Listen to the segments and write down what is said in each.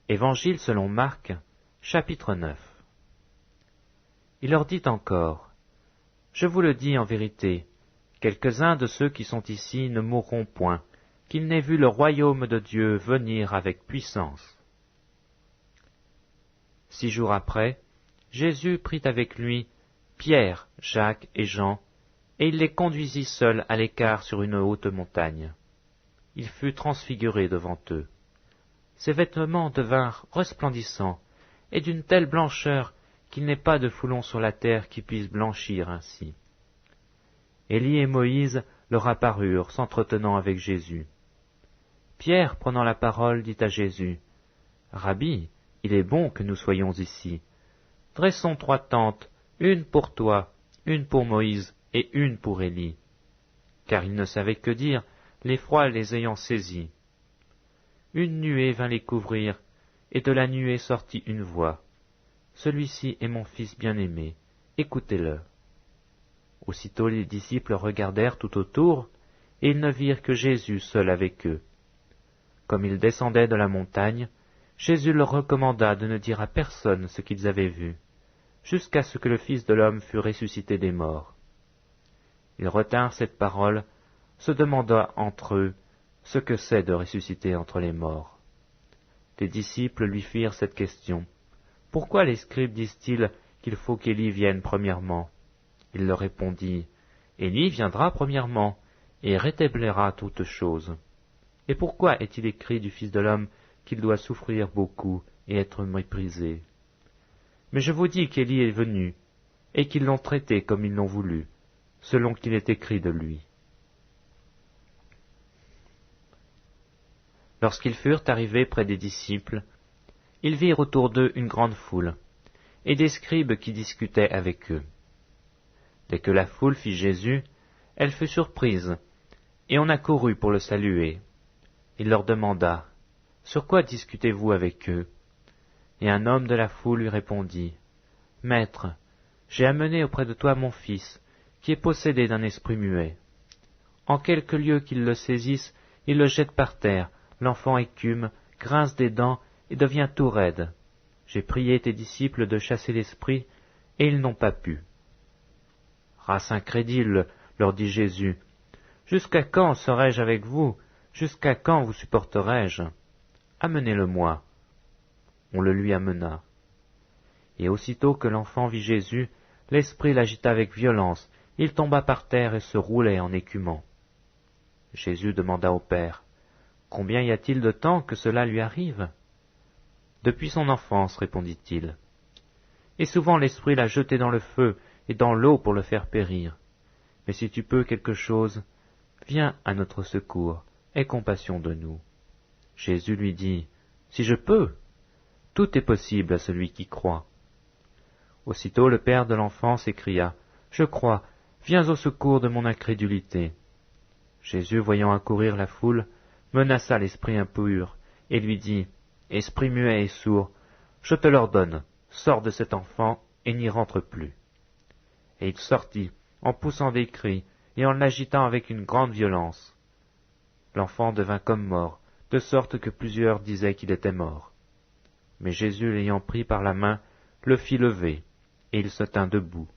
Évangile selon Marc, chapitre 9. Il leur dit encore, « Je vous le dis en vérité, quelques-uns de ceux qui sont ici ne mourront point, qu'ils n'aient vu le royaume de Dieu venir avec puissance. » 6 jours après, Jésus prit avec lui Pierre, Jacques et Jean, et il les conduisit seuls à l'écart sur une haute montagne. Il fut transfiguré devant eux. Ses vêtements devinrent resplendissants, et d'une telle blancheur qu'il n'est pas de foulon sur la terre qui puisse blanchir ainsi. Élie et Moïse leur apparurent, s'entretenant avec Jésus. Pierre, prenant la parole, dit à Jésus, « Rabbi, il est bon que nous soyons ici. Dressons 3 tentes, une pour toi, une pour Moïse et une pour Élie. » Car ils ne savaient que dire, l'effroi les ayant saisis. Une nuée vint les couvrir, et de la nuée sortit une voix. « Celui-ci est mon Fils bien-aimé, écoutez-le. » Aussitôt les disciples regardèrent tout autour, et ils ne virent que Jésus seul avec eux. Comme ils descendaient de la montagne, Jésus leur recommanda de ne dire à personne ce qu'ils avaient vu, jusqu'à ce que le Fils de l'homme fût ressuscité des morts. Ils retinrent cette parole, se demandant entre eux ce que c'est de ressusciter entre les morts. Les disciples lui firent cette question. « Pourquoi les scribes disent-ils qu'il faut qu'Élie vienne premièrement ?» Il leur répondit, « Élie viendra premièrement, et rétablira toutes choses. Et pourquoi est-il écrit du Fils de l'homme qu'il doit souffrir beaucoup et être méprisé? Mais je vous dis qu'Élie est venu, et qu'ils l'ont traité comme ils l'ont voulu, selon qu'il est écrit de lui. » Lorsqu'ils furent arrivés près des disciples, ils virent autour d'eux une grande foule, et des scribes qui discutaient avec eux. Dès que la foule vit Jésus, elle fut surprise, et on accourut pour le saluer. Il leur demanda, « Sur quoi discutez-vous avec eux ?» Et un homme de la foule lui répondit, « Maître, j'ai amené auprès de toi mon fils, qui est possédé d'un esprit muet. En quelque lieu qu'il le saisisse, il le jette par terre, l'enfant écume, grince des dents et devient tout raide. J'ai prié tes disciples de chasser l'esprit, et ils n'ont pas pu. » Race incrédule, leur dit Jésus, jusqu'à quand serai-je avec vous? Jusqu'à quand vous supporterai-je? Amenez-le-moi. On le lui amena. Et aussitôt que l'enfant vit Jésus, l'esprit l'agita avec violence, il tomba par terre et se roulait en écumant. Jésus demanda au Père, « Combien y a-t-il de temps que cela lui arrive ?» Depuis son enfance, répondit-il. Et souvent l'esprit l'a jeté dans le feu et dans l'eau pour le faire périr. Mais si tu peux quelque chose, viens à notre secours, aie compassion de nous. Jésus lui dit, « Si je peux, tout est possible à celui qui croit. » Aussitôt le père de l'enfant s'écria, « Je crois, viens au secours de mon incrédulité. » Jésus, voyant accourir la foule, menaça l'esprit impur, et lui dit, « Esprit muet et sourd, je te l'ordonne, sors de cet enfant et n'y rentre plus. » Et il sortit, en poussant des cris, et en l'agitant avec une grande violence. L'enfant devint comme mort, de sorte que plusieurs disaient qu'il était mort. Mais Jésus, l'ayant pris par la main, le fit lever, et il se tint debout.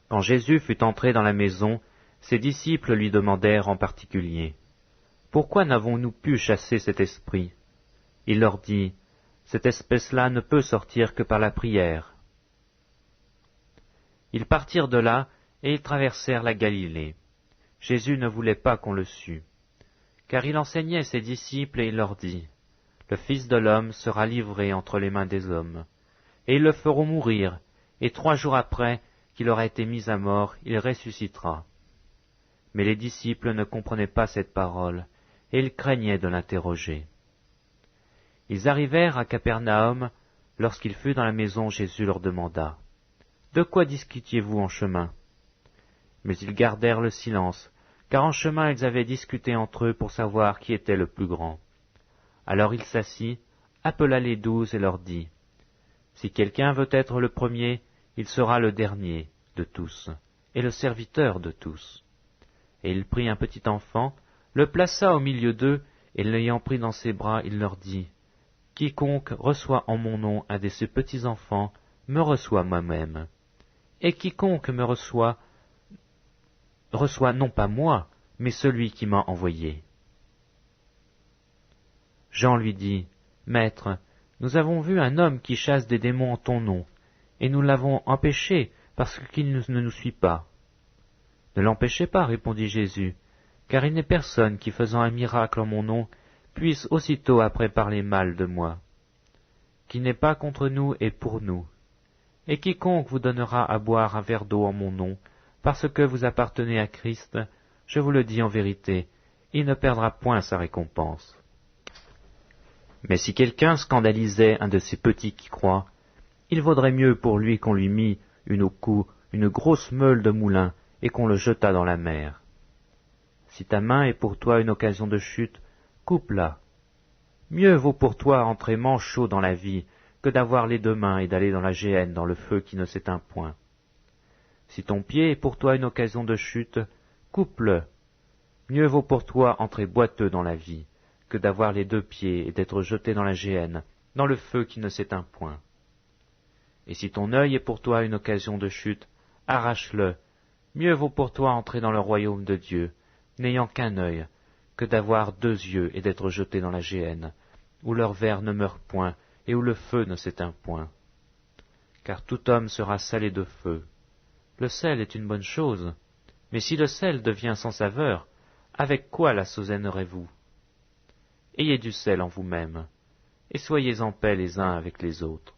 Quand Jésus fut entré dans la maison, ses disciples lui demandèrent en particulier, « Pourquoi n'avons-nous pu chasser cet esprit ?» Il leur dit, « Cette espèce-là ne peut sortir que par la prière. » Ils partirent de là, et ils traversèrent la Galilée. Jésus ne voulait pas qu'on le sût, car il enseignait ses disciples et il leur dit, « Le Fils de l'homme sera livré entre les mains des hommes, et ils le feront mourir, et 3 jours après qu'il aura été mis à mort, il ressuscitera. » Mais les disciples ne comprenaient pas cette parole, et ils craignaient de l'interroger. Ils arrivèrent à Capernaum. Lorsqu'il fut dans la maison, Jésus leur demanda, « De quoi discutiez-vous en chemin ?» Mais ils gardèrent le silence, car en chemin ils avaient discuté entre eux pour savoir qui était le plus grand. Alors il s'assit, appela les 12 et leur dit, « Si quelqu'un veut être le premier, il sera le dernier de tous, et le serviteur de tous. » Et il prit un petit enfant, le plaça au milieu d'eux, et l'ayant pris dans ses bras, il leur dit, Quiconque reçoit en mon nom un de ces petits enfants me reçoit moi-même. Et quiconque me reçoit non pas moi, mais celui qui m'a envoyé. » Jean lui dit, « Maître, nous avons vu un homme qui chasse des démons en ton nom, et nous l'avons empêché parce qu'il ne nous suit pas. » « Ne l'empêchez pas, répondit Jésus, car il n'est personne qui, faisant un miracle en mon nom, puisse aussitôt après parler mal de moi. Qui n'est pas contre nous est pour nous. Et quiconque vous donnera à boire un verre d'eau en mon nom, parce que vous appartenez à Christ, je vous le dis en vérité, il ne perdra point sa récompense. Mais si quelqu'un scandalisait un de ces petits qui croient, il vaudrait mieux pour lui qu'on lui mît au cou une grosse meule de moulin, et qu'on le jetât dans la mer. Si ta main est pour toi une occasion de chute, coupe-la. Mieux vaut pour toi entrer manchot dans la vie, que d'avoir les deux mains et d'aller dans la géhenne, dans le feu qui ne s'éteint point. Si ton pied est pour toi une occasion de chute, coupe-le. Mieux vaut pour toi entrer boiteux dans la vie, que d'avoir les deux pieds et d'être jeté dans la géhenne, dans le feu qui ne s'éteint point. Et si ton œil est pour toi une occasion de chute, arrache-le. Mieux vaut pour toi entrer dans le royaume de Dieu, n'ayant qu'un œil, que d'avoir deux yeux et d'être jeté dans la géhenne, où leur ver ne meurt point et où le feu ne s'éteint point. Car tout homme sera salé de feu. Le sel est une bonne chose, mais si le sel devient sans saveur, avec quoi l'assaisonnerez-vous? Ayez du sel en vous-même, et soyez en paix les uns avec les autres.